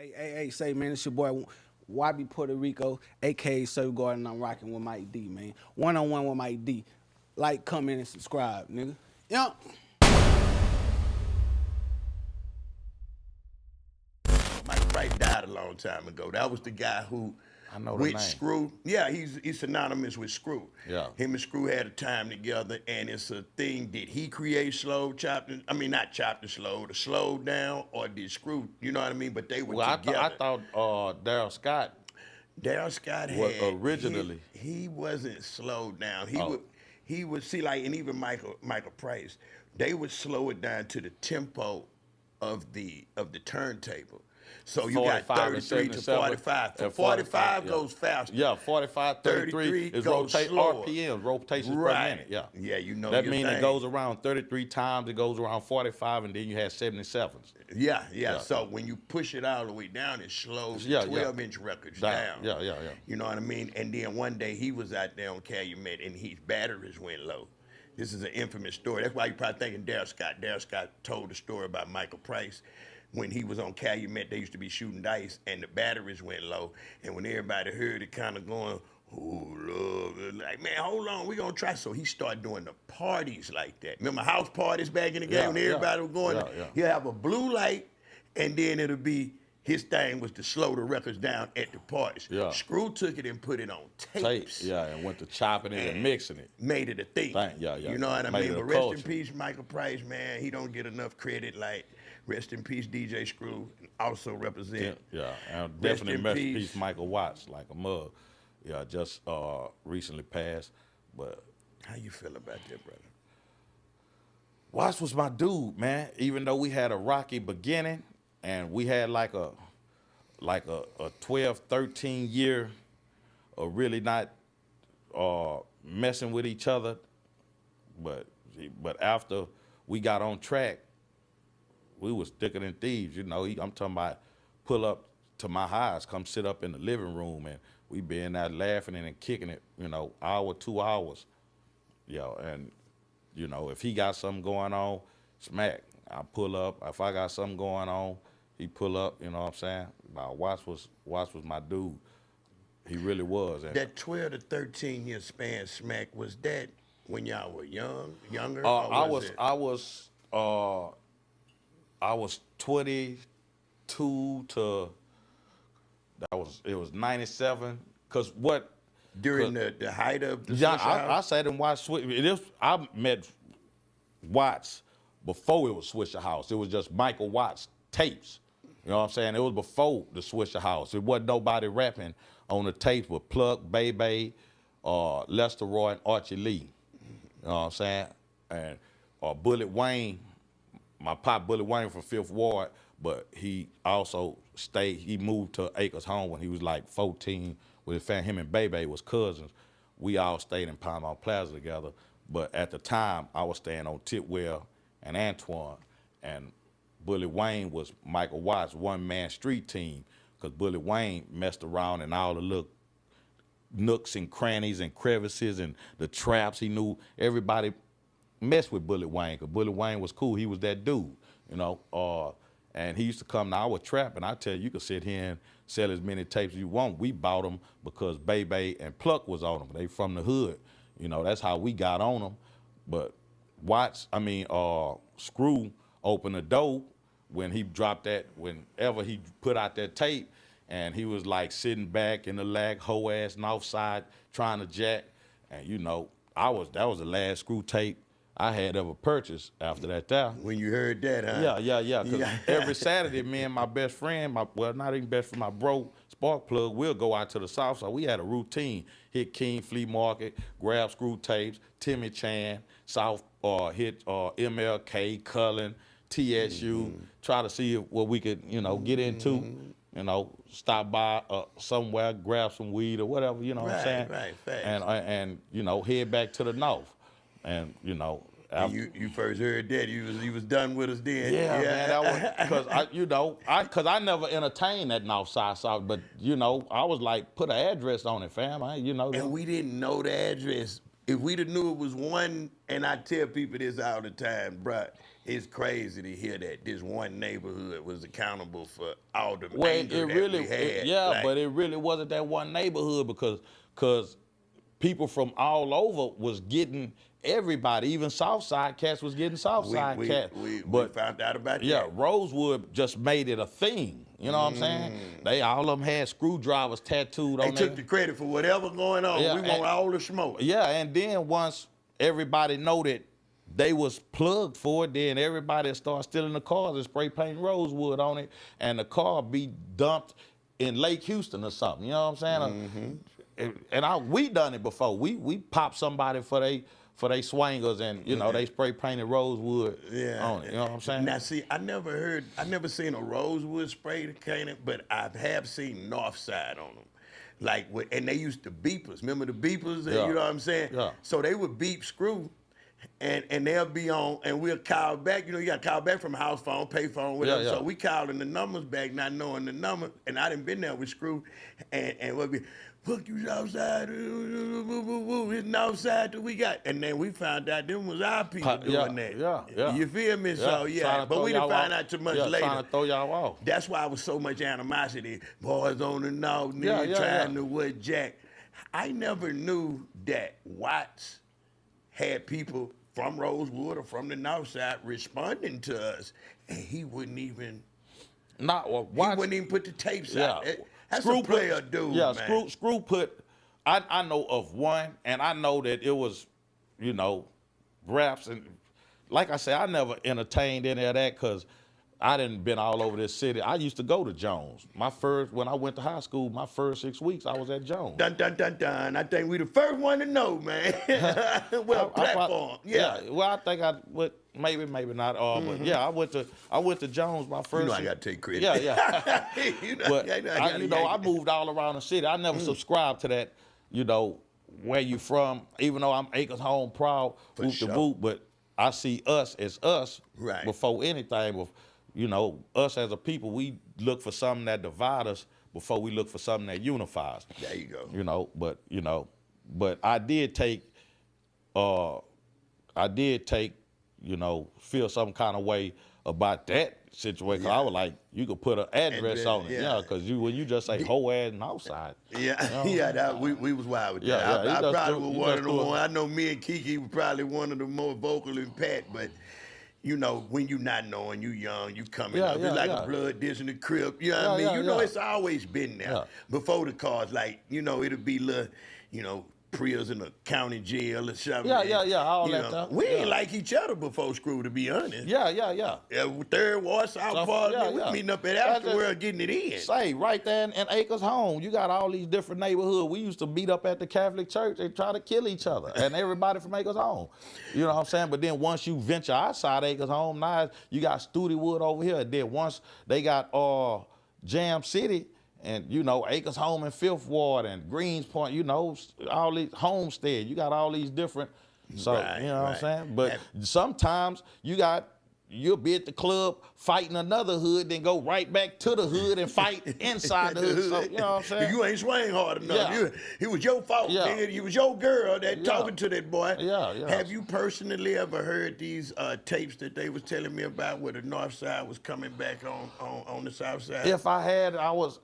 Hey, say, man, it's your boy YB Puerto Rico, aka Surf Garden. I'm rocking with Mike D, man. One-on-one with Mike D. Like, comment, and subscribe, nigga. Yup. Mike Price died a long time ago. That was the guy who I know the with name. Screw. Yeah, he's synonymous with Screw. Yeah. Him and Screw had a time together, and it's a thing. Did he create slow chopping? I mean, not chopped and slow, the slow down, or did Screw? You know what I mean? But they were Well, together. I thought Daryl Scott Daryl Scott was had originally. he wasn't slowed down. Oh. He would see, like, and even Michael Price, they would slow it down to the tempo of the turntable. So you got 33 to 45. So 45 goes faster. Yeah, 45, 33 is rotations per minute. Yeah. Yeah, you know that your means thing. it goes around 33 times, it goes around 45, and then you have 77s. Yeah. So when you push it all the way down, it slows 12-inch records down. Yeah. You know what I mean? And then one day he was out there on Calumet, and his batteries went low. This is an infamous story. That's why you're probably thinking Daryl Scott. Daryl Scott told the story about Michael Price. When he was on Calumet, they used to be shooting dice, and the batteries went low. And when everybody heard it kind of going, oh, love, like, man, hold on, we gonna try. So he started doing the parties like that. Remember house parties back in the game when everybody was going? He'll have a blue light, and then it'll be, his thing was to slow the records down at the parties. Yeah. Screw took it and put it on tapes. And went to chopping it and mixing it. Made it a thing. Yeah. You know what I Made mean? it a But rest culture. in peace, Michael Price, man. He don't get enough credit. Like, rest in peace, DJ Screw, and also represent. Yeah, and Rest definitely in rest in peace. peace Michael Watts, like a mug. Yeah, just recently passed. But How you feel about that, brother? Watts was my dude, man. Even though we had a rocky beginning and we had like a 12, 13 year of really not messing with each other. But after we got on track, we was thicker than thieves. You know, I'm talking about pull up to my house, come sit up in the living room, and we been out laughing and kicking it, you know, hour, 2 hours. And, you know, if he got something going on, smack, I pull up. If I got something going on, he pull up, you know what I'm saying? Now, Watts was my dude. He really was. And That 12 to 13 year span, Smack, was that when y'all were younger? I was 22 to, it was 97. Cause what? During the height of the Yeah, Swisher I House? sat and watched. I met Watts before it was Swisher House. It was just Michael Watts tapes. You know what I'm saying? It was before the Swisher House. It wasn't nobody rapping on the tapes with Pluck, Bebe, Lester Roy, and Archie Lee. You know what I'm saying? And Bullet Wayne, my pop Bullet Wayne from 5th Ward, but he also he moved to Acres Home when he was like 14 with his family. Him and Bebe was cousins. We all stayed in Paramount Plaza together. But at the time, I was staying on Titwell and Antoine. And Bullet Wayne was Michael Watts' one-man street team, because Bullet Wayne messed around in all the little nooks and crannies and crevices and the traps. He knew everybody messed with Bullet Wayne, because Bullet Wayne was cool. He was that dude, you know. And he used to come to our trap, and I tell you could sit here and sell as many tapes as you want. We bought them because Bebe and Pluck was on them. They from the hood. You know, that's how we got on them. But Screw opened the door when he dropped that, whenever he put out that tape, and he was like sitting back in the lag, hoe ass north side, trying to jack. And you know, that was the last Screw tape I had ever purchased after that there. When you heard that, huh? Yeah. Because every Saturday, me and my best friend, not even best friend, my bro, Sparkplug, we'll go out to the South Side. We had a routine. Hit King Flea Market, grab Screw tapes, Timmy Chan, hit MLK, Cullen, TSU, try to see what we could, you know, get into. You know, stop by somewhere, grab some weed or whatever, you know what I'm saying? Right. And you know, head back to the north. And you know, you first heard that, you was done with us then. Yeah, man, that was because I never entertained that north side South, but you know, I was like, put an address on it, fam. And we didn't know the address. If we'd have knew it was one, and I tell people this all the time, bruh, It's crazy to hear that this one neighborhood was accountable for all the Well, anger that we had. but it really wasn't that one neighborhood because people from all over was getting everybody, even Southside cats was getting Southside cats. We But found out about that. yeah, Rosewood just made it a thing. You know what I'm saying? They all of them had screwdrivers tattooed They on took them. the credit for whatever going on. Yeah, We want all the smoke. Yeah, and then once everybody know that they was plugged for it, then everybody start stealing the cars and spray painting Rosewood on it, and the car be dumped in Lake Houston or something. You know what I'm saying? And we done it before. We popped somebody for they swingers, and you know they spray painted Rosewood on it. You know what I'm saying? Now see, I never seen a Rosewood spray painted, but I have seen Northside on them. Like, and they used to beep us. Remember the beepers? Yeah. You know what I'm saying? Yeah. So they would beep Screw, and they'll be on, and we'll call back. You know, you got to call back from house phone, pay phone, whatever. Yeah, yeah. So we calling the numbers back, not knowing the number. And I done been there with Screw, and we'll be, fuck you, Southside. It's Northside that we got. And then we found out them was our people doing that. Yeah. You feel me? So, yeah. But we didn't find out too much later. Trying to throw y'all off. That's why was so much animosity. Boys on the north, nigga trying to wood jack. I never knew that Watts had people from Rosewood or from the north side responding to us, and he wouldn't even. He wouldn't even put the tapes out. That's a player dude, man. Screw put. I know of one, and I know that it was, you know, raps, and like I said, I never entertained any of that because I didn't been all over this city. I used to go to Jones. When I went to high school, my first 6 weeks, I was at Jones. Dun, dun, dun, dun. I think we the first one to know, man. Well, platform. Well, I think I would, maybe not. But yeah, I went to Jones my first. You know I got to take credit. Yeah. But I moved all around the city. I never subscribed to that, you know, where you from, even though I'm Acres Home proud, whoop the boot, but I see us as us before anything. You know, us as a people, we look for something that divides us before we look for something that unifies. There you go. But I did take, feel some kind of way about that situation. I was like, you could put an address on it, because when you just say whole ass and outside. We was wild with that. I probably was one of the ones. I know me and Kiki were probably one of the more vocal than Pat, but you know, when you not knowing, you young, you coming up. It's like a blood dish in the crib. You know what I mean? You know, it's always been there. Before the cars, like, you know, it'll be little, you know, Prius in a county jail or something. All that stuff. We ain't like each other before Screw, to be honest. Yeah. Third Ward, South Park, we meeting up at Afterworld getting it in. Say, right there in Acres Home, you got all these different neighborhoods. We used to meet up at the Catholic Church and try to kill each other, and everybody from Acres Home. You know what I'm saying? But then once you venture outside Acres Home, now you got Studewood over here. And then once they got Jam City, and, you know, Acres Home and Fifth Ward and Greens Point, you know, all these Homestead. You got all these different, you know what I'm saying? But sometimes you'll be at the club fighting another hood, then go right back to the hood and fight inside the hood. So, you know what I'm saying? You ain't swing hard enough. It was your fault, nigga. It was your girl that talking to that boy. Have you personally ever heard these tapes that they was telling me about where the north side was coming back on the south side? If I had,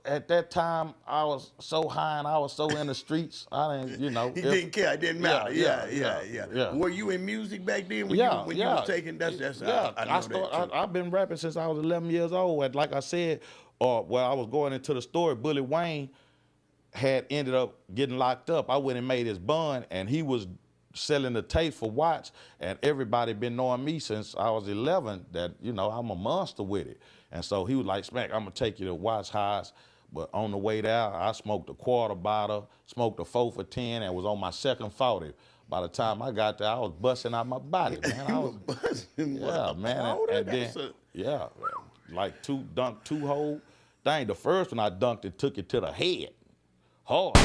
at that time, I was so high and I was so in the streets, I didn't, you know. He didn't care. It didn't matter. Yeah. Were you in music back then when you was taking, I've been rapping since I was 11 years old. And like I said, I was going into the story, Bully Wayne had ended up getting locked up. I went and made his bond, and he was selling the tape for Watts, and everybody been knowing me since I was 11 that, you know, I'm a monster with it. And so he was like, Smack, I'm gonna take you to Watts Highs. But on the way there, I smoked a quarter bottle, smoked a 4 for 10, and was on my second 40. By the time I got there, I was busting out my body, man. I was busting. Man. And then, like dunk two hole thing. The first one I dunked, it took it to the head, hard.